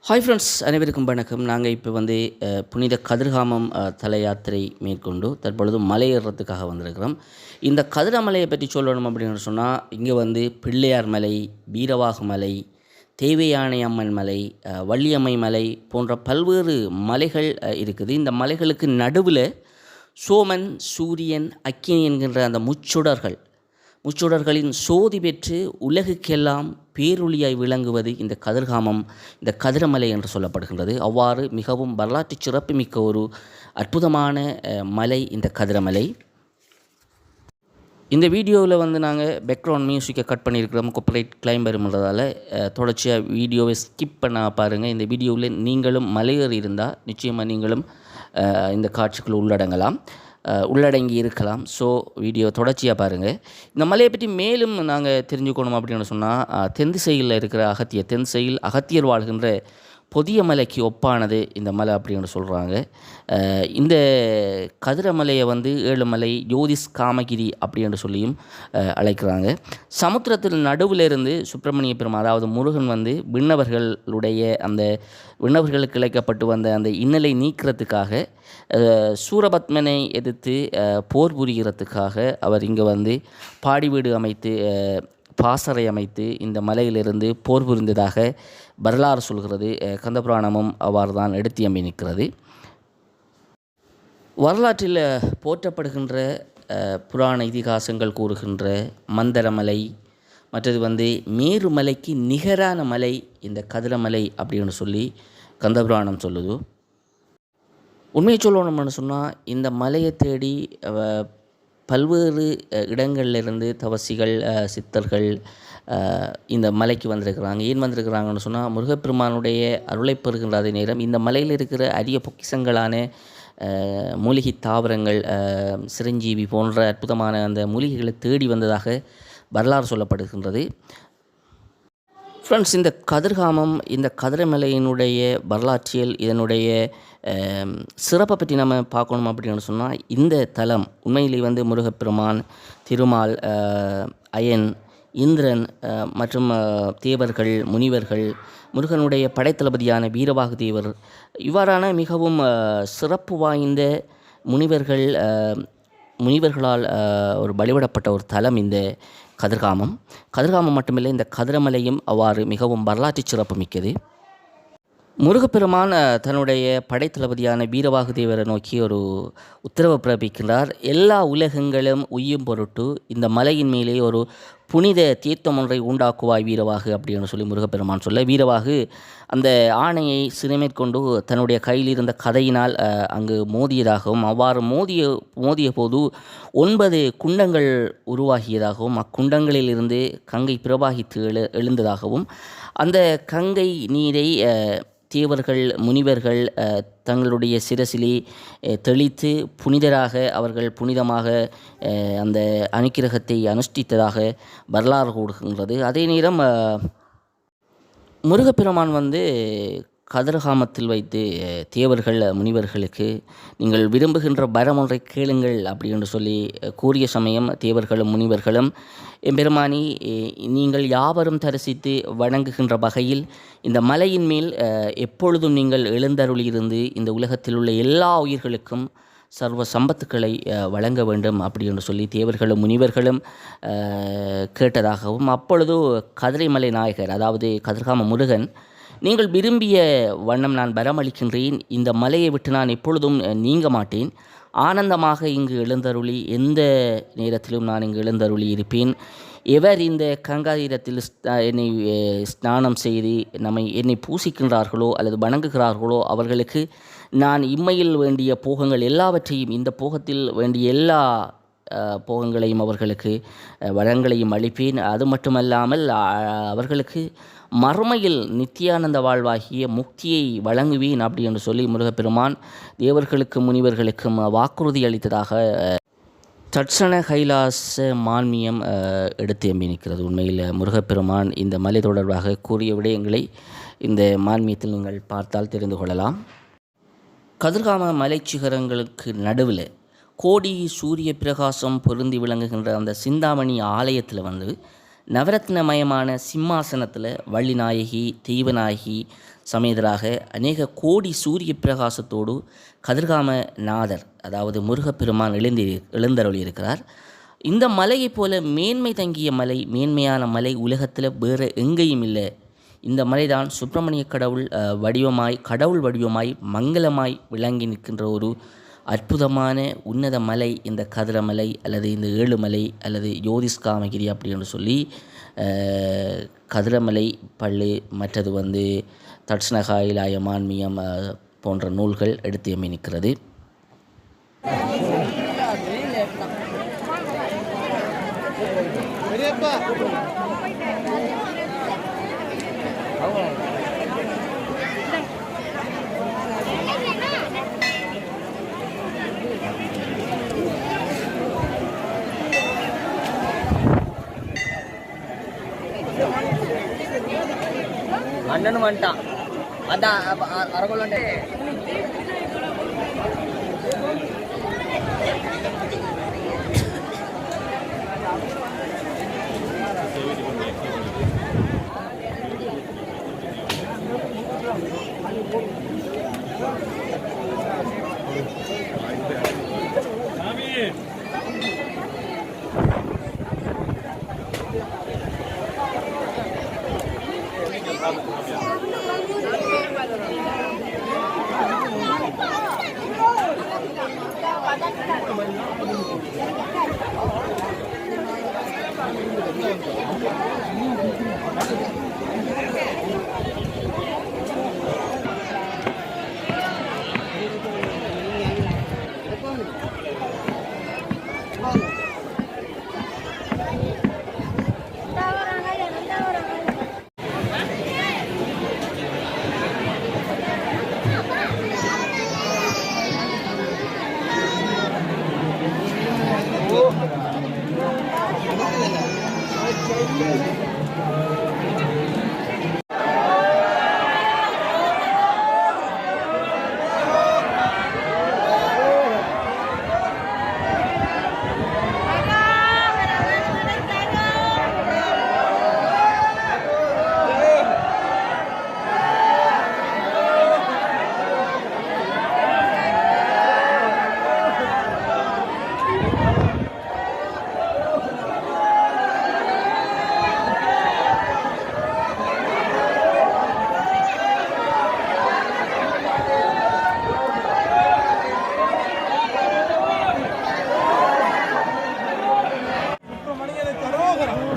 Hi friends, அனைவருக்கும் வணக்கம். நாங்கள் இப்போ புனித கதிர்காமம் தல யாத்திரை மேற்கொண்டு தற்பொழுது மலையேறத்துக்காக வந்திருக்கிறோம். இந்த கதிரமலையை பற்றி சொல்லணும் அப்படின்னு சொன்னால், இங்கே பிள்ளையார் மலை, வீரவாகு மலை, தேவயானை அம்மன் மலை, வள்ளியம்மை மலை போன்ற பல்வேறு மலைகள் இருக்குது. இந்த மலைகளுக்கு நடுவில் சோமன், சூரியன், அக்கினி என்கின்ற அந்த முச்சுடர்களின் சோதி பெற்று உலகுக்கெல்லாம் பேரொளியாய் விளங்குவது இந்த கதிர்காமம், இந்த கதிரமலை என்று சொல்லப்படுகின்றது. அவ்வாறு மிகவும் வரலாற்று சிறப்புமிக்க ஒரு அற்புதமான மலை இந்த கதிரமலை. இந்த வீடியோவில் நாங்கள் பேக்ரவுண்ட் மியூசிக்கை கட் பண்ணியிருக்கிறோம், காப்பிரைட் கிளைம் வரும்ன்றதால் தொடர்ச்சியாக வீடியோவை ஸ்கிப் பண்ண பாருங்கள். இந்த வீடியோவில் நீங்களும் மலையேறி இருந்தால் நிச்சயமாக நீங்களும் இந்த காட்சிக்குள் உள்ளடங்கி இருக்கலாம். ஸோ வீடியோ தொடர்ச்சியாக பாருங்கள். இந்த மலையை பற்றி மேலும் நாங்கள் தெரிஞ்சுக்கணும் அப்படின்னு சொன்னால், தென் திசையில் இருக்கிற தென் திசையில் அகத்தியர் வாழ்கின்ற பொதிய மலைக்கு ஒப்பானது இந்த மலை அப்படின்னு சொல்கிறாங்க. இந்த கதிரமலையை ஏழுமலை, ஜோதிஷ் காமகிரி அப்படின்னு சொல்லியும் அழைக்கிறாங்க. சமுத்திரத்தில் நடுவில் இருந்து சுப்பிரமணிய பெருமாள், அதாவது முருகன் விண்ணவர்களுக்கு இழைக்கப்பட்டு வந்த அந்த இன்னலை நீக்கிறதுக்காக சூரபத்மனை எதிர்த்து போர் புரிகிறதுக்காக அவர் இங்கே பாடி வீடு அமைத்து பாசறை அமைத்து இந்த மலையிலிருந்து போர் புரிந்ததாக வரலாறு சொல்கிறது. கந்தபுராணமும் அவ்வாறு தான் எடுத்தியம்பி நிற்கிறது. வரலாற்றில் போற்றப்படுகின்ற புராண இதிகாசங்கள் கூறுகின்ற மந்தரமலை, மற்றது மேருமலைக்கு நிகரான மலை இந்த கதிரமலை அப்படின்னு சொல்லி கந்தபுராணம் சொல்லுது. உண்மையை சொல்லணும்னு சொன்னால், இந்த மலையை தேடி பல்வேறு இடங்களிலிருந்து தவசிகள், சித்தர்கள் இந்த மலைக்கு வந்திருக்கிறாங்க. ஏன் வந்திருக்கிறாங்கன்னு சொன்னால், முருகப்பெருமானுடைய அருளை பெறுகின்ற அதே நேரம் இந்த மலையில் இருக்கிற அரிய பொக்கிஷங்களான மூலிகை தாவரங்கள், சிரஞ்சீவி போன்ற அற்புதமான அந்த மூலிகைகளை தேடி வந்ததாக வரலாறு சொல்லப்படுகின்றது. ஃப்ரெண்ட்ஸ், இந்த கதிர்காமம், இந்த கதிரமலையினுடைய வரலாற்றியல், இதனுடைய சிறப்பை பற்றி நம்ம பார்க்கணும் அப்படின்னு சொன்னால், இந்த தலம் உண்மையிலே முருகப்பெருமான், திருமால், அயன், இந்திரன் மற்றும் தேவர்கள், முனிவர்கள், முருகனுடைய படைத்தளபதியான வீரவாகு தேவர், இவ்வாறான மிகவும் சிறப்பு வாய்ந்த முனிவர்களால் ஒரு வழிபடப்பட்ட ஒரு தலம் இந்த கதிர்காமம் மட்டுமில்லை, இந்த கதிரமலையும் அவ்வாறு மிகவும் வரலாற்று சிறப்பு மிக்கது. முருகப்பெருமான் தன்னுடைய படைத்தளபதியான வீரவாகு தேவரை நோக்கி ஒரு உத்தரவு பிறப்பிக்கின்றார். எல்லா உலகங்களும் உய்யும் பொருட்டு இந்த மலையின் மேலே ஒரு புனித தீர்த்தம் ஒன்றை உண்டாக்குவாய் வீரவாகு அப்படின்னு சொல்லி முருகப்பெருமான் சொல்ல, வீரவாகு அந்த ஆணையை சிறுமேற்கொண்டு தன்னுடைய கையில் இருந்த கதையினால் அங்கு மோதியதாகவும், அவ்வாறு மோதிய போது 9 குண்டங்கள் உருவாகியதாகவும், அக்குண்டங்களில் இருந்து கங்கை பிரவாகித்து எழுந்ததாகவும், அந்த கங்கை நீரை தேவர்கள், முனிவர்கள் தங்களுடைய சிரசிலே தெளித்து அவர்கள் புனிதமாக அந்த அனுக்கிரகத்தை அனுஷ்டித்ததாக வரலாறு கூறுகின்றது. அதே நேரம் முருகப்பெருமான் கதிர்காமத்தில் வைத்து தேவர்கள், முனிவர்களுக்கு நீங்கள் விரும்புகின்ற வரம் ஒன்றை கேளுங்கள் அப்படின்னு சொல்லி கூறிய சமயம், தேவர்களும் முனிவர்களும், எம்பெருமானி, நீங்கள் யாவரும் தரிசித்து வணங்குகின்ற வகையில் இந்த மலையின் மேல் எப்பொழுதும் நீங்கள் எழுந்தருளியிருந்து இந்த உலகத்தில் உள்ள எல்லா உயிர்களுக்கும் சர்வ சம்பத்துக்களை வழங்க வேண்டும் அப்படின்னு சொல்லி தேவர்களும் முனிவர்களும் கேட்டதாகவும், அப்பொழுது கதிரைமலை நாயகர், அதாவது கதிர்காம முருகன், நீங்கள் விரும்பிய வண்ணம் நான் வரமளிக்கின்றேன், இந்த மலையை விட்டு நான் எப்பொழுதும் நீங்க மாட்டேன், ஆனந்தமாக இங்கு எழுந்தருளி எந்த நேரத்திலும் நான் இங்கு எழுந்தருளி இருப்பேன், எவர் இந்த கங்காதீரத்தில் என்னை ஸ்நானம் செய்து என்னை பூசிக்கின்றார்களோ அல்லது வணங்குகிறார்களோ அவர்களுக்கு நான் இம்மையில் வேண்டிய போகங்கள் எல்லாவற்றையும், இந்த போகத்தில் வேண்டிய எல்லா போகங்களையும் அவர்களுக்கு வளங்களையும் அளிப்பேன். அது மட்டுமல்லாமல் அவர்களுக்கு மறுமையில் நித்தியானந்த வாழ்வாகிய முக்தியை வழங்குவேன் அப்படின்னு சொல்லி முருகப்பெருமான் தேவர்களுக்கும் முனிவர்களுக்கும் வாக்குறுதி அளித்ததாக தட்சண கைலாச மான்மியம் எடுத்து எம்பி நிற்கிறது. உண்மையில் முருகப்பெருமான் இந்த மலை தொடர்பாக கூறிய விடயங்களை இந்த மான்மியத்தில் நீங்கள் பார்த்தால் தெரிந்து கொள்ளலாம். கதிர்காம மலைச்சிகரங்களுக்கு நடுவில் கோடி சூரிய பிரகாசம் பொருந்தி விளங்குகின்ற அந்த சிந்தாமணி ஆலயத்தில் நவரத்னமயமான சிம்மாசனத்தில் வள்ளிநாயகி தெய்வநாயகி சமேதராக அநேக கோடி சூரிய பிரகாசத்தோடு கதிர்காம நாதர் அதாவது முருகப்பெருமான் எழுந்தருளி இருக்கிறார். இந்த மலையைப் போல மேன்மை தங்கிய மலை, மேன்மையான மலை உலகத்தில் வேறு எங்கேயும் இல்லை. இந்த மலைதான் சுப்பிரமணிய கடவுள் வடிவமாய் மங்களமாய் விளங்கி நிற்கின்ற ஒரு அற்புதமான உன்னத மலை இந்த கதிரமலை அல்லது இந்த ஏழுமலை அல்லது யோதிஸ்காமகிரி அப்படின்னு சொல்லி கதிரமலை பள்ளு மற்றது தட்சணகாயிலாய மான்மியம் போன்ற நூல்கள் எடுத்து நிற்கிறது. అన్నను వంట అద అరగొలంటే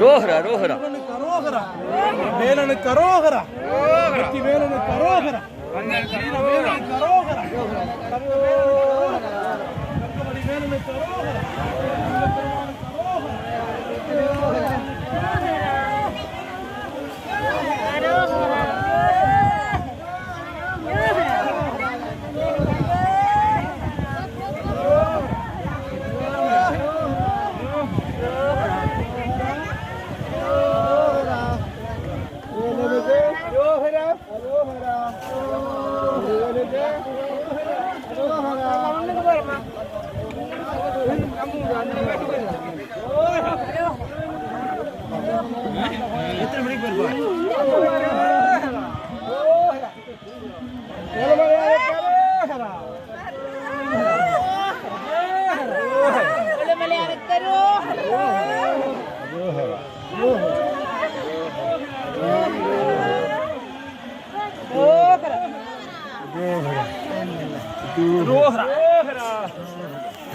ரோஹரா ரோஹரா கரோகரா வேலனு கரோகரா வெற்றி வேலனு கரோகரா வேலனு கரோகரா கர்க்கமடி வேலனு கரோகரா எத்தனை மணிக்கு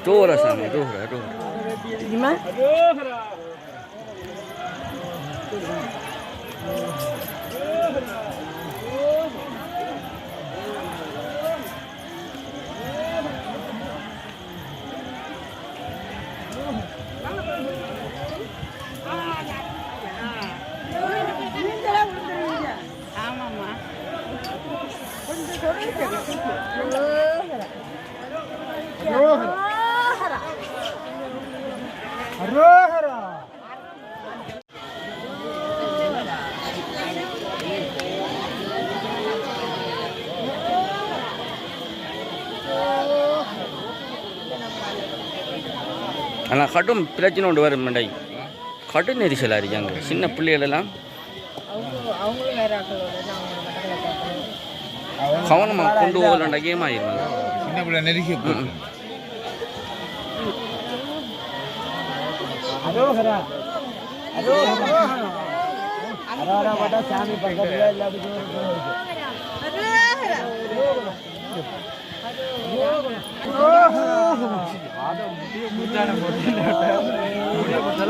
Dora Sami, Dora. Gimana? Arohara. ஆனால் கடும் பிரச்சனை ஒன்று வரும் மண்டை கடு நெரிசலாக இருக்காங்க சின்ன பிள்ளைகளெல்லாம் அவங்களும் வேற ஆக்களோட கவனமாக கொண்டு போகலாண்ட கேம் ஆகிருவாங்க சின்ன பிள்ளை நெருக்கி அரோகரா அரோகரா அரோகரா பட்டா சாமி பக்கத்துல எல்லாத்துக்கும்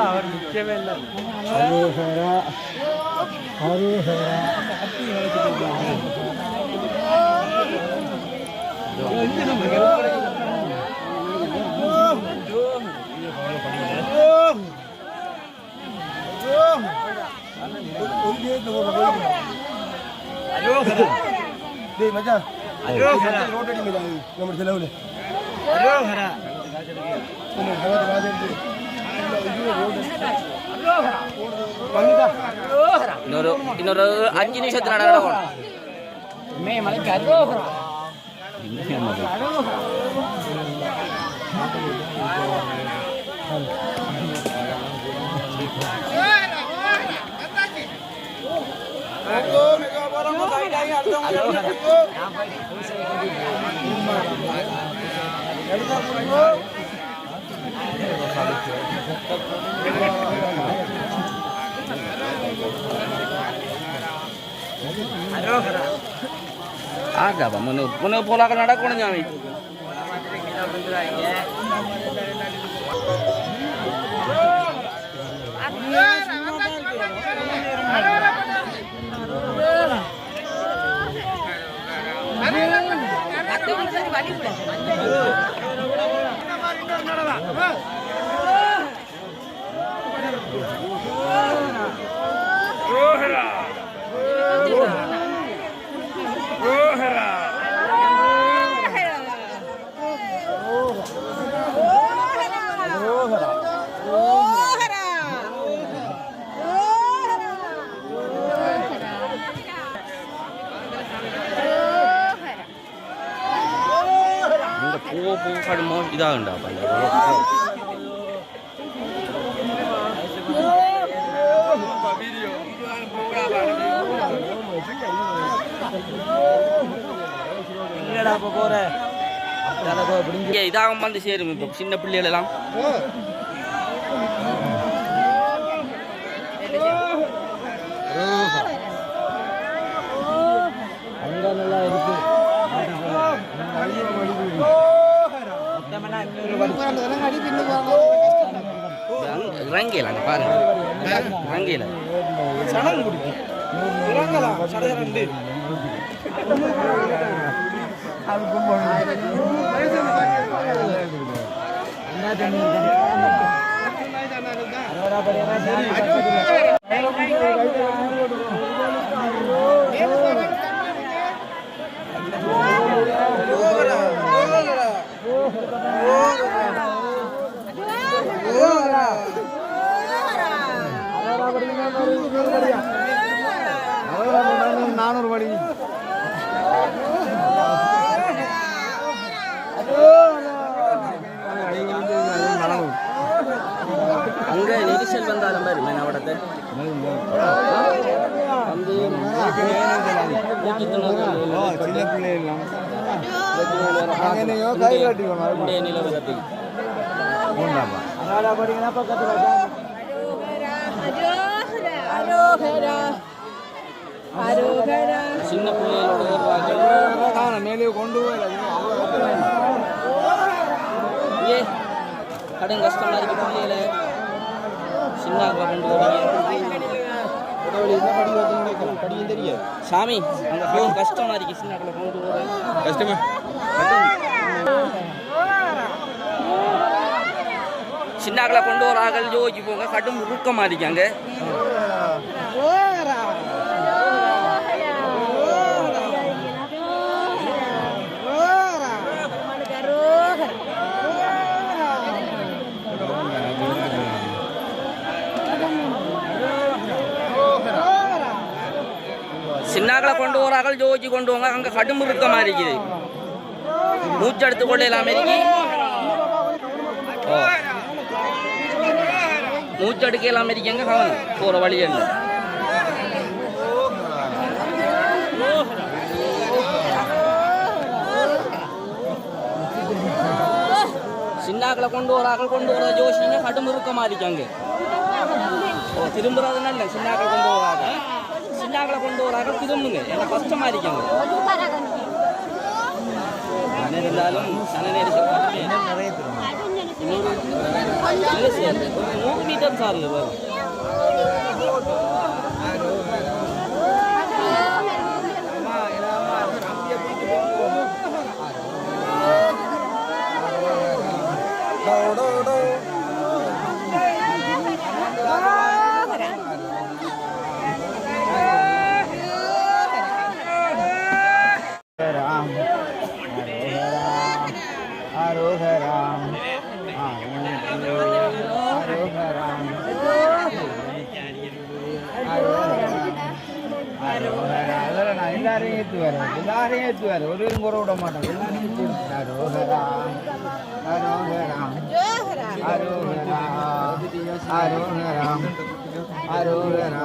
அவர் நிற்கவே இல்லை அரோகரா அரோகரா டேய் மச்சான் அரோகரா ரோட்டடி மேல நம்ம செலவுல அரோகரா இன்னொரு 5 நிமிஷத்துல நடக்கும் மே மலைக்கு அரோகரா ஆகாப்பா முன்னு போலாக்க நடக்கணும் சாமி போகாடுமோ இதாகுண்டா இதாக வந்து சேரும் இப்போ சின்ன பிள்ளைகள் எல்லாம் அங்க நல்லா இருக்கு ரங்கையில் பாருங்க ரங்கையில் சடங்கு பிடிக்கும் இறங்கலாம் சடங்கு நானூறு படி அங்கே நெரிசல் வந்தாலும் பாரு மேனாவடத்தை சின்ன பிள்ளைகள் நிலவரத்தில் சின்ன பிள்ளைகளோட மேலே கொண்டு ஏ கடன் கஷ்டமா இருக்கு பிள்ளைகளை சின்ன கொண்டு வரீங்க சாமி அந்த கஷ்டமா இருக்கு சின்ன கொண்டு வரேன் கஷ்டமா சின்னாக்களை கொண்டு வரார்கள் ஜோதிச்சு போங்க கடும் முறுக்கமாக இருக்காங்க சின்னாக்களை கொண்டு வரார்கள் ஜோதிச்சு கொண்டு வாங்க அங்கே கடும் முறுக்கமாக இருக்குது மூச்செடுத்து கொள்ள எல்லாமே இருக்கு மூச்சடுக்கலாம் இருக்கங்க கவனம் போகிற வழி என்ன சின்னாக்களை கொண்டு வர ஜோஷிங்க கடும் இறுக்கமாக இருக்காங்க ஓ திரும்புறது நல்ல சின்னாக்களை கொண்டு வராங்க சின்னாக்களை கொண்டு வராங்க திரும்புங்க ஏன்னா கஷ்டமாக இருக்காங்க இருந்தாலும் சன நெரிசல் நிறைய இன்னொரு 100 மீட்டர் சார்ல வரும் எல்லாரையும் ஏற்றுவார் ஒருவரும் குறை விட மாட்டோம் எல்லாரையும் அரோகரா அரோகரா அரோகரா அரோகரா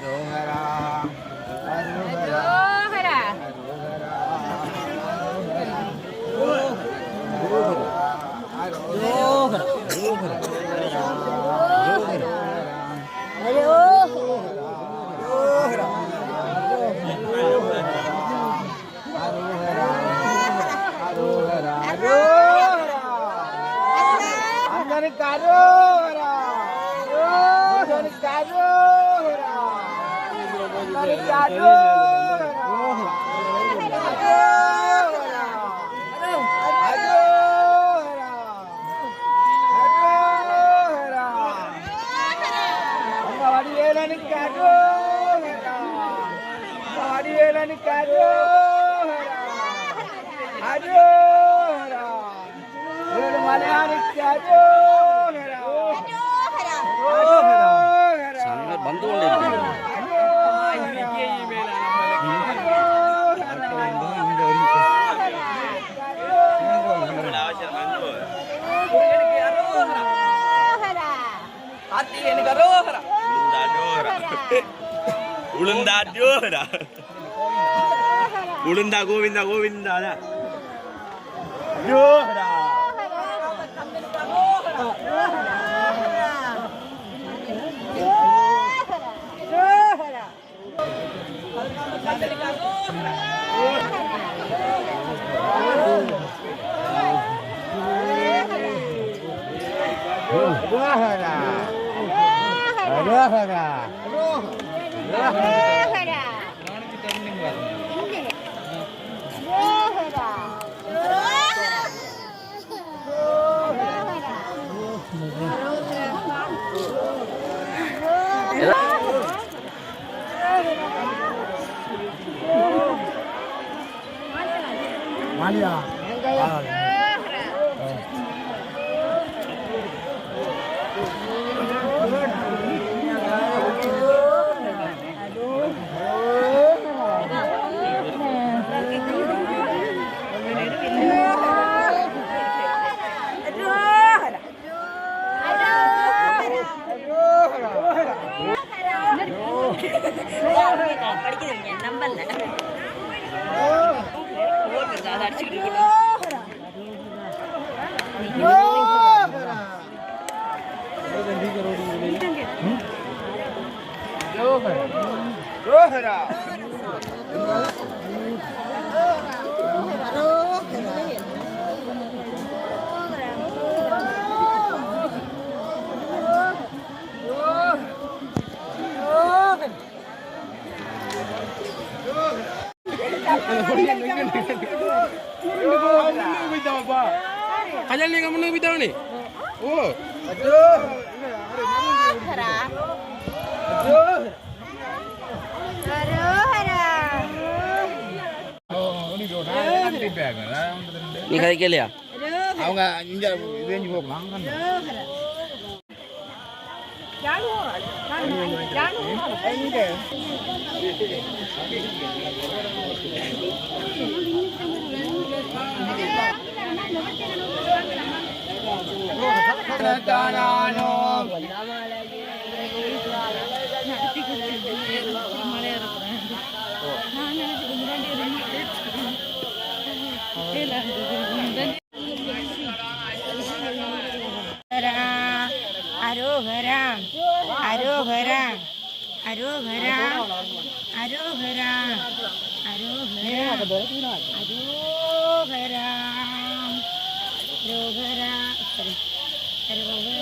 அரோகரா அரோகரா ಬಂದು ಉಳುಂದಾ ಜೋರ ಉಳುಂದಾ ಗೋವಿಂದ ಗೋವಿಂದ ಜೋರ Malia. Kajal ni kamu nak bitaw ni? Oh. நீ கதைக்கலையா அவங்க இங்க ரேஞ்ச் போகலாம் தானானோ அரோகரா அரோகரா அரோகரா அரோகரா அரோகரா அரோகரா அரோகரா அரோகரா அரோகரா அரோகரா